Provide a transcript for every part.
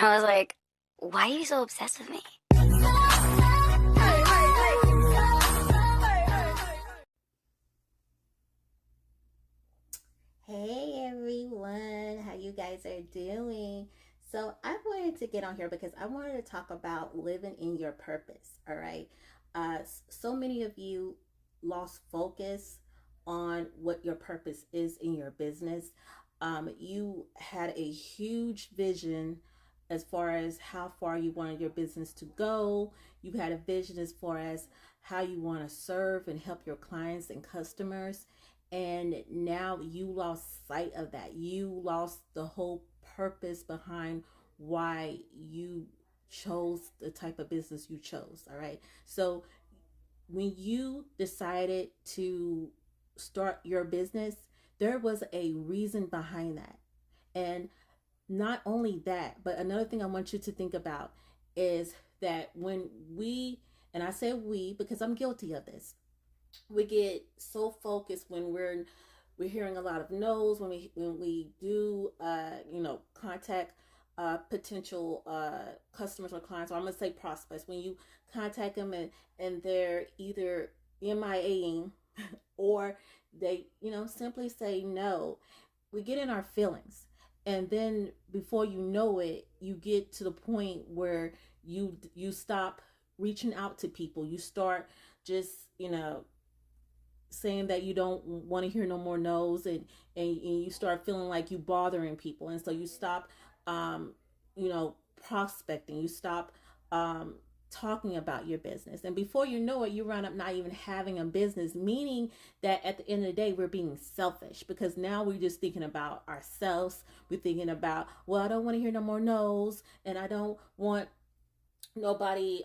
I was like, why are you so obsessed with me? Hey everyone, how you guys are doing? So I wanted to get on here because I wanted to talk about living in your purpose. All right. So many of you lost focus on what your purpose is in your business. You had a huge vision as far as how far you wanted your business to go. You had a vision as far as how you want to serve and help your clients and customers, and now you lost sight of that. You lost the whole purpose behind why you chose the type of business you chose. All right. So when you decided to start your business, there was a reason behind that. And not only that, but another thing I want you to think about is that when we, and I say we because I'm guilty of this, we get so focused when we're hearing a lot of no's, when we do contact potential customers or clients, or I'm gonna say prospects. When you contact them and they're either MIAing or they simply say no, we get in our feelings. And then before you know it, you get to the point where you stop reaching out to people. You start just saying that you don't want to hear no more no's, and you start feeling like you bothering people, and so you stop prospecting. You stop talking about your business, and before you know it, you run up not even having a business, meaning that at the end of the day we're being selfish, because now we're just thinking about ourselves. We're thinking about, well, I don't want to hear no more no's, and I don't want nobody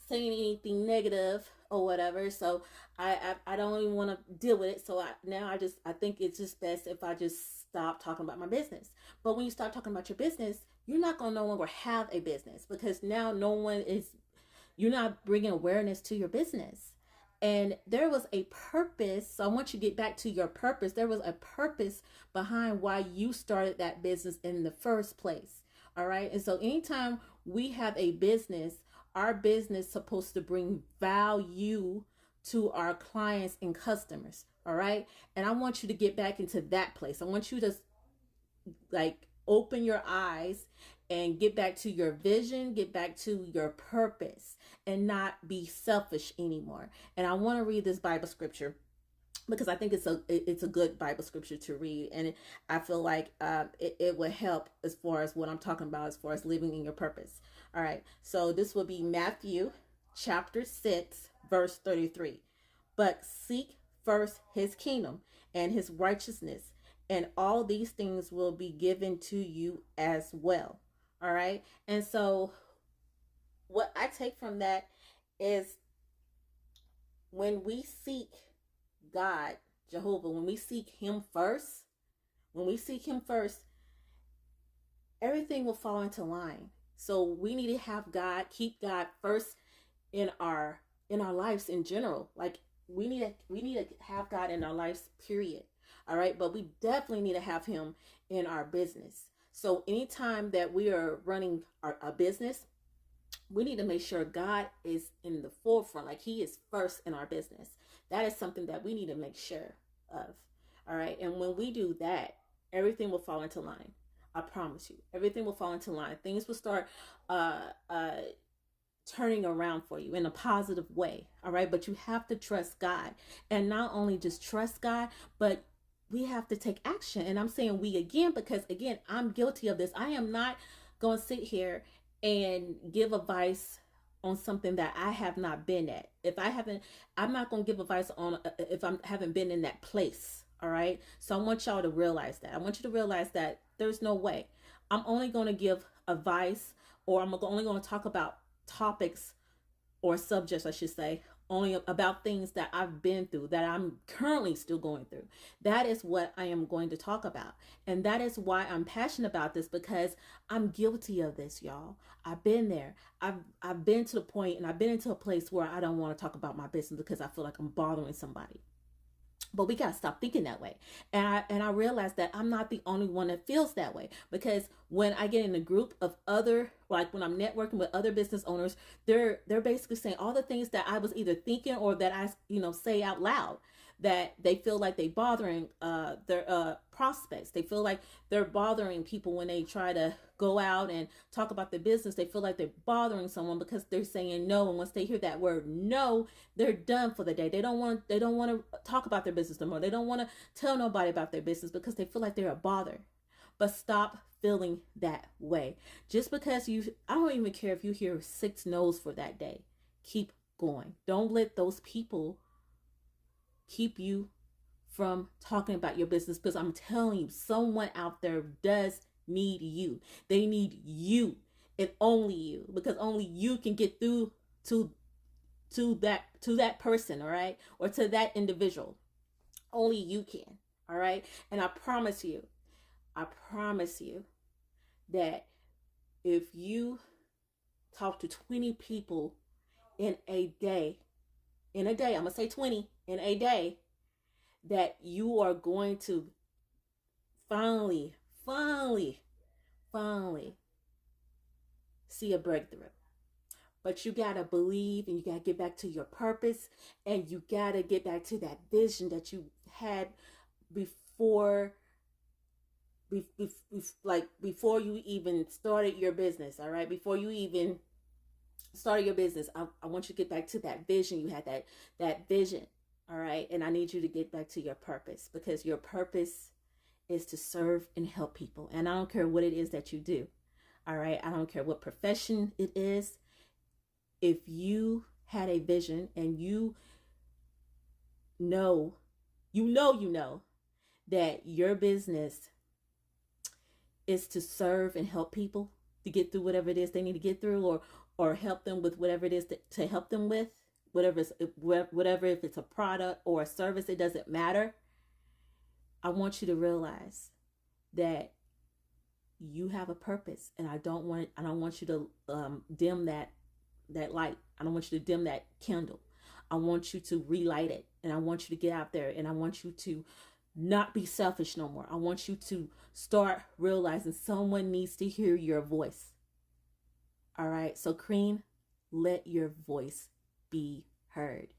saying anything negative or whatever. So I don't even want to deal with it. So I think it's just best if I just stop talking about my business. But when you start talking about your business, you're not going to no longer have a business, because now you're not bringing awareness to your business. And there was a purpose. So I want you to get back to your purpose. There was a purpose behind why you started that business in the first place. All right. And so anytime we have a business, our business is supposed to bring value to our clients and customers. All right. And I want you to get back into that place. I want you to open your eyes and get back to your vision, get back to your purpose, and not be selfish anymore. And I want to read this Bible scripture because I think it's a good Bible scripture to read, and I feel like it will help as far as what I'm talking about, as far as living in your purpose. All right, so this will be Matthew chapter 6, verse 33. But seek first his kingdom and his righteousness, and all these things will be given to you as well. All right, and so what I take from that is, when we seek God, Jehovah, when we seek him first, everything will fall into line. So we need to have God, keep God first in our lives in general. Like we need to have God in our lives, period. All right, but we definitely need to have him in our business. So anytime that we are running a business, we need to make sure God is in the forefront, like he is first in our business. That is something that we need to make sure of. All right. And when we do that, everything will fall into line. I promise you, everything will fall into line. Things will start uh, uh, turning around for you in a positive way. All right. But you have to trust God, and not only just trust God, but we have to take action. And I'm saying we again, because again, I'm guilty of this. I am not going to sit here and give advice on something that I have not been at. I'm not going to give advice on if I haven't been in that place. All right. So I want y'all to realize that. I want you to realize that there's no way. I'm only going to give advice, or I'm only going to talk about topics or subjects, I should say, only about things that I've been through, that I'm currently still going through. That is what I am going to talk about. And that is why I'm passionate about this, because I'm guilty of this, y'all. I've been there. I've been to the point, and I've been into a place where I don't want to talk about my business because I feel like I'm bothering somebody. But we got to stop thinking that way. And I realized that I'm not the only one that feels that way, because when I get in a group of other, like when I'm networking with other business owners, they're basically saying all the things that I was either thinking or that I say out loud, that they feel like they bothering their prospects. They feel like they're bothering people when they try to go out and talk about their business. They feel like they're bothering someone because they're saying no, and once they hear that word no, they're done for the day. They don't want to talk about their business no more. They don't want to tell nobody about their business because they feel like they're a bother. But stop feeling that way. Just because I don't even care if you hear 6 no's for that day. Keep going. Don't let those people keep you from talking about your business, because I'm telling you, someone out there does need you. They need you, and only you, because only you can get through to that person, all right, or to that individual. Only you can, all right. And I promise you that if you talk to 20 people in a day, I'm gonna say 20 in a day, that you are going to finally, finally, finally see a breakthrough. But you got to believe, and you got to get back to your purpose, and you got to get back to that vision that you had before before you even started your business. All right, before you even started your business, I want you to get back to that vision. You had that vision. All right, and I need you to get back to your purpose, because your purpose is to serve and help people. And I don't care what it is that you do. All right, I don't care what profession it is. If you had a vision, and know you know that your business is to serve and help people to get through whatever it is they need to get through, or help them with whatever it is to help them with, whatever, if it's a product or a service, it doesn't matter. I want you to realize that you have a purpose, and I don't want you to dim that light. I don't want you to dim that candle. I want you to relight it, and I want you to get out there, and I want you to not be selfish no more. I want you to start realizing someone needs to hear your voice. All right, so Cream, let your voice be heard.